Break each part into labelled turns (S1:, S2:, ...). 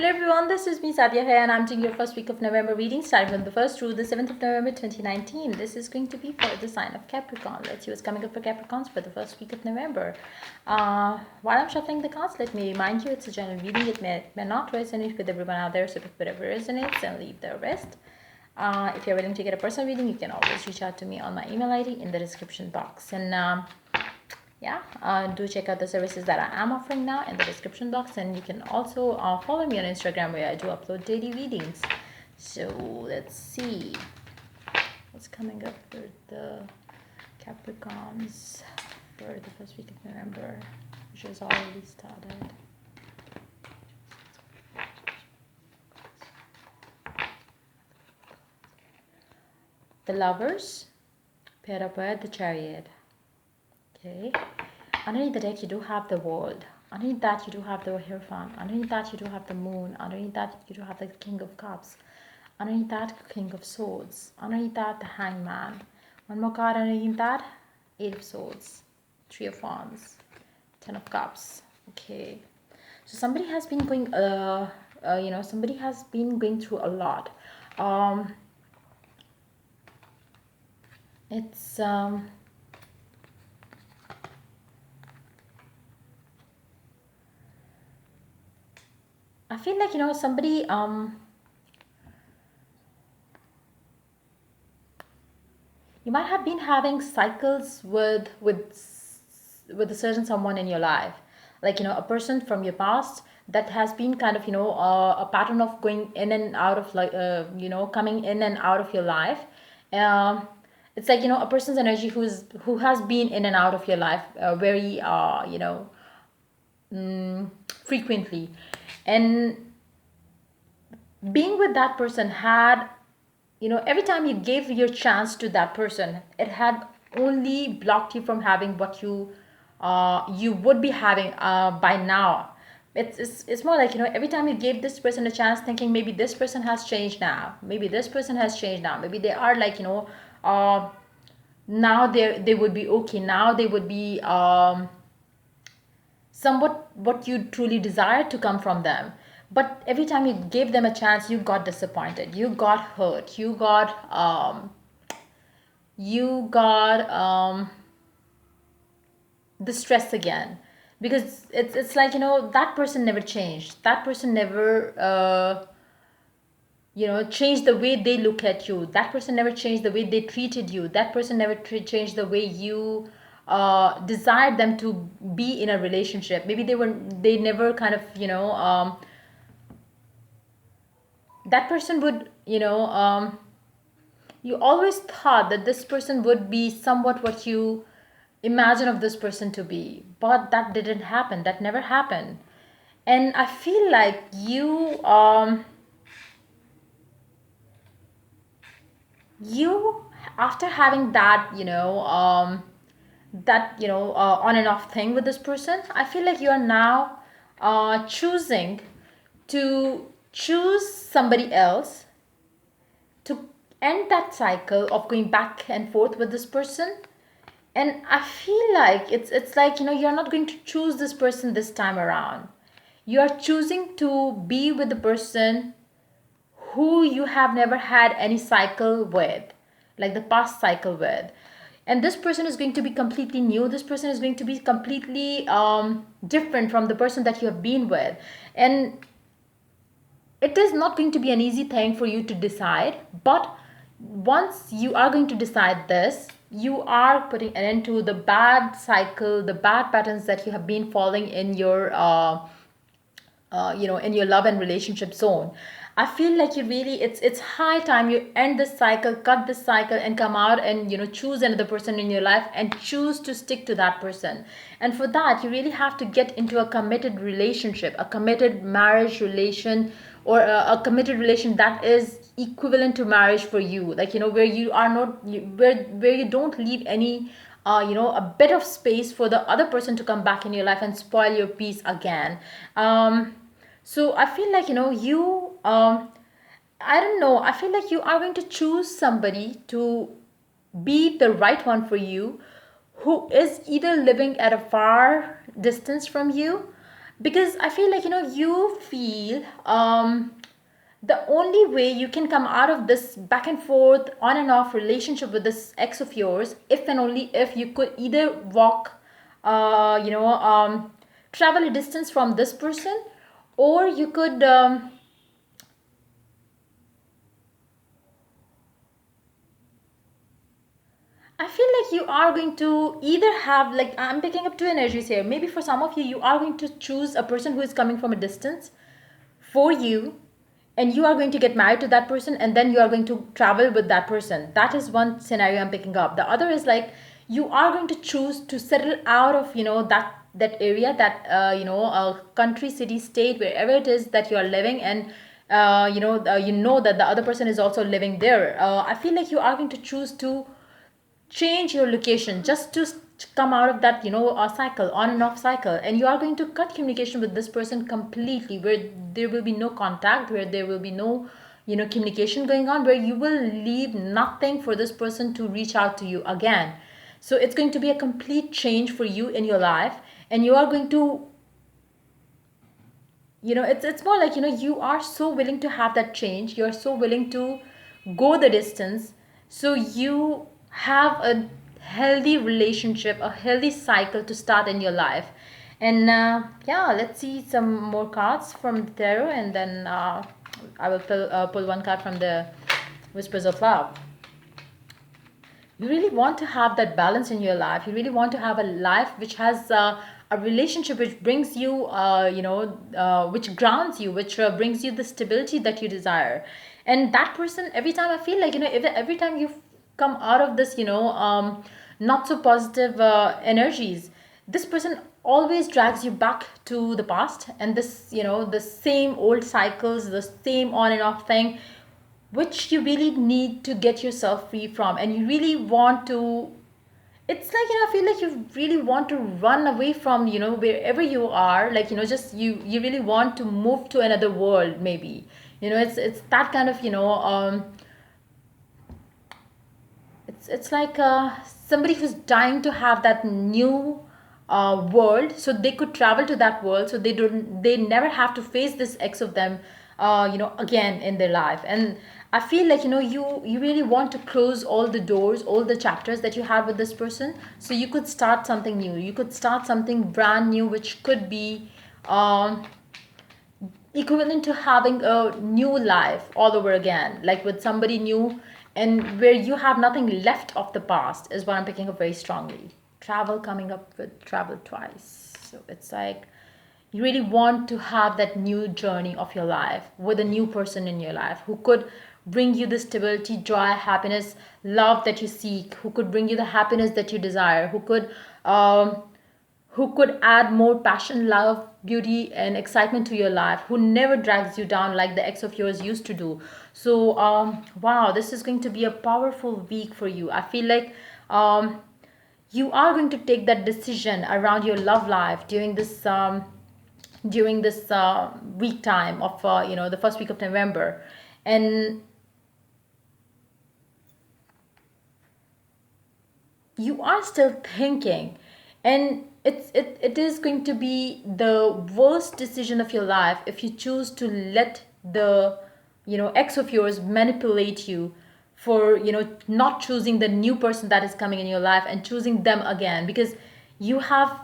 S1: Hello everyone, this is me Sadia here and I'm doing your first week of November reading starting from the 1st through the 7th of November 2019. This is going to be for the sign of Capricorn. Let's see what's coming up for Capricorns for the first week of November. While I'm shuffling the cards, let me remind you it's a general reading. It may not resonate with everyone out there, so if whatever resonates, then leave the rest. If you're willing to get a personal reading, you can always reach out to me on my email ID in the description box. And do check out the services that I am offering now in the description box, and you can also follow me on Instagram where I do upload daily readings. So let's see what's coming up for the Capricorns for the first week of November, which has already started. The Lovers paired up with the Chariot. Okay, underneath the deck you do have the World. Underneath that you do have the Hierophant. Underneath that you do have the Moon. Underneath that you do have the King of Cups. Underneath that, King of Swords. Underneath that, the Hangman. One more card underneath that, Eight of Swords, Three of Wands, Ten of Cups. Okay, so somebody has been going somebody has been going through a lot. I feel like somebody you might have been having cycles with a certain someone in your life, like a person from your past that has been kind of a pattern of going in and out of coming in and out of your life. It's like a person's energy who has been in and out of your life very frequently, and being with that person had every time you gave your chance to that person, it had only blocked you from having what you would be having by now. It's more like every time you gave this person a chance, thinking maybe this person has changed now, maybe this person has changed now, maybe they are like now they would be okay, now they would be somewhat what you truly desired to come from them. But every time you gave them a chance, you got disappointed, you got hurt, you got distressed again, because it's like that person never changed, that person never changed the way they look at you, that person never changed the way they treated you, that person never changed the way you desired them to be in a relationship. Maybe they never kind of that person would you always thought that this person would be somewhat what you imagine of this person to be, but that didn't happen, that never happened. And I feel like you after having that on and off thing with this person, I feel like you are now choosing to choose somebody else to end that cycle of going back and forth with this person. And I feel like it's like you're not going to choose this person this time around. You are choosing to be with the person who you have never had any cycle with, like the past cycle with. And this person is going to be completely new, this person is going to be completely different from the person that you have been with. And it is not going to be an easy thing for you to decide, but once you are going to decide this, you are putting an end to the bad cycle, the bad patterns that you have been following in your in your love and relationship zone. I feel like it's high time you end this cycle, cut this cycle, and come out and choose another person in your life and choose to stick to that person. And for that, you really have to get into a committed relationship, a committed marriage relation, or a committed relation that is equivalent to marriage for you, like where you are not where you don't leave any a bit of space for the other person to come back in your life and spoil your peace again. So I feel like you I don't know, I feel like you are going to choose somebody to be the right one for you, who is either living at a far distance from you, because I feel like, you feel the only way you can come out of this back and forth on and off relationship with this ex of yours, if and only if you could either walk, travel a distance from this person, or you could I feel like you are going to either have, like, I'm picking up two energies here. Maybe for some of you, you are going to choose a person who is coming from a distance for you, and you are going to get married to that person, and then you are going to travel with that person. That is one scenario I'm picking up. The other is like you are going to choose to settle out of, that area, that country, city, state, wherever it is that you are living, and you know that the other person is also living there. I feel like you are going to choose to change your location just to come out of that, a cycle, on and off cycle, and you are going to cut communication with this person completely, where there will be no contact, where there will be no, communication going on, where you will leave nothing for this person to reach out to you again. So it's going to be a complete change for you in your life, and you are going to, it's more like, you are so willing to have that change, you're so willing to go the distance, so you have a healthy relationship, a healthy cycle to start in your life. And yeah, let's see some more cards from the tarot, and then I will pull one card from the whispers of love. You really want to have that balance in your life. You really want to have a life which has a relationship which brings you, which grounds you, which brings you the stability that you desire. And that person, every time I feel like, every time you come out of this, not so positive energies, this person always drags you back to the past, and this, the same old cycles, the same on and off thing, which you really need to get yourself free from. And you really want to, it's like, I feel like you really want to run away from, wherever you are, like, just you really want to move to another world, maybe. It's that kind of, it's like somebody who's dying to have that new world, so they could travel to that world, so they never have to face this ex of them, again in their life. And I feel like, you really want to close all the doors, all the chapters that you had with this person, so you could start something new, you could start something brand new, which could be um, equivalent to having a new life all over again, like with somebody new, and where you have nothing left of the past, is what I'm picking up very strongly. Travel coming up with travel twice. So it's like you really want to have that new journey of your life with a new person in your life who could bring you the stability, joy, happiness, love that you seek, who could bring you the happiness that you desire, who could add more passion, love, beauty, and excitement to your life, who never drags you down like the ex of yours used to do. So, wow, this is going to be a powerful week for you. I feel like you are going to take that decision around your love life during this week time of the first week of November. And you are still thinking, and it is going to be the worst decision of your life if you choose to let the ex of yours manipulate you for not choosing the new person that is coming in your life and choosing them again, because you have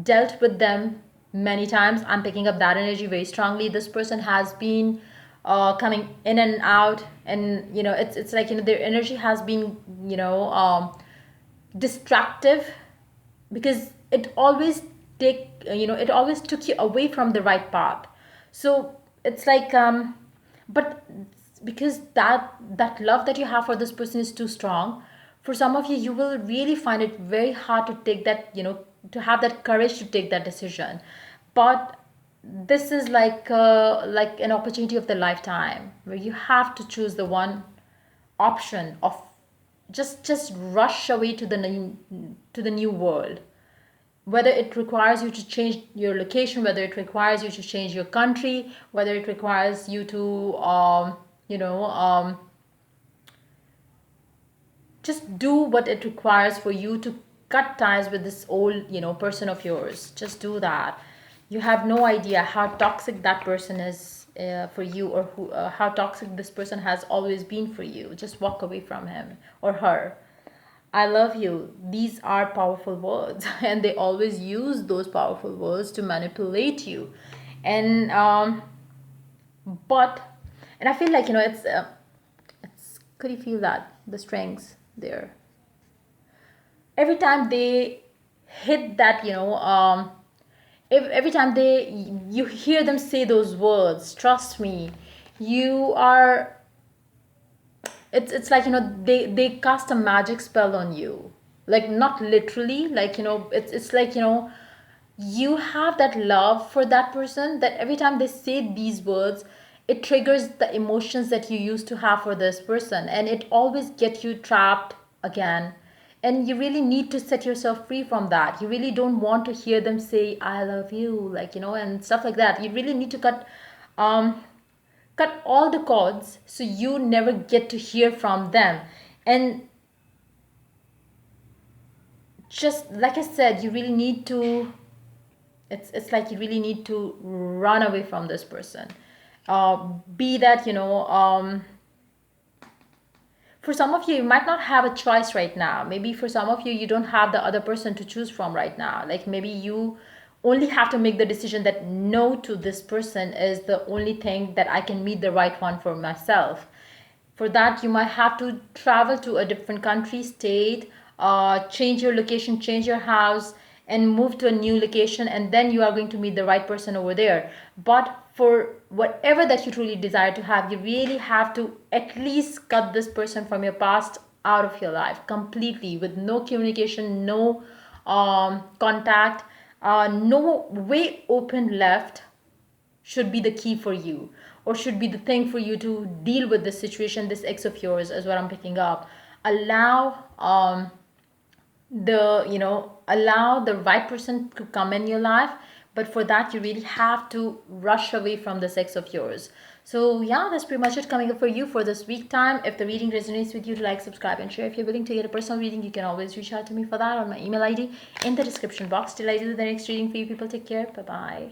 S1: dealt with them many times. I'm picking up that energy very strongly. This person has been coming in and out, and it's like their energy has been distractive, because it always took you away from the right path. So it's like but because that love that you have for this person is too strong, for some of you, you will really find it very hard to take that, to have that courage to take that decision. But this is like an opportunity of the lifetime, where you have to choose the one option of just rush away to the new world, whether it requires you to change your location, whether it requires you to change your country, whether it requires you to just do what it requires for you to cut ties with this old person of yours. Just do that. You have no idea how toxic that person is for you, or how toxic this person has always been for you. Just walk away from him or her. I love you. These are powerful words, and they always use those powerful words to manipulate you. And but and I feel like, it's could you feel that the strings there? Every time they hit that, if every time you hear them say those words, trust me, you are it's like, they cast a magic spell on you. Like, not literally, like, it's like, you have that love for that person, that every time they say these words, it triggers the emotions that you used to have for this person, and it always gets you trapped again. And you really need to set yourself free from that. You really don't want to hear them say I love you, like, and stuff like that. You really need to um cut all the cords, so you never get to hear from them. And just like I said, you really need to, it's like you really need to run away from this person. Be that, for some of you, you might not have a choice right now. Maybe for some of you, you don't have the other person to choose from right now. Like, maybe you only have to make the decision that no, to this person is the only thing that I can meet the right one for myself. For that, you might have to travel to a different country, state, change your location, change your house, and move to a new location, and then you are going to meet the right person over there. But for whatever that you truly desire to have, you really have to at least cut this person from your past out of your life completely, with no communication, no contact, no way open left should be the key for you, or should be the thing for you to deal with this situation. This ex of yours is what I'm picking up. Allow allow the right person to come in your life, but for that, you really have to rush away from the sex of yours. So yeah, that's pretty much it coming up for you for this week time. If the reading resonates with you, like, subscribe, and share. If you're willing to get a personal reading, you can always reach out to me for that on my email ID in the description box. Till I do the next reading for you, people, take care. Bye bye.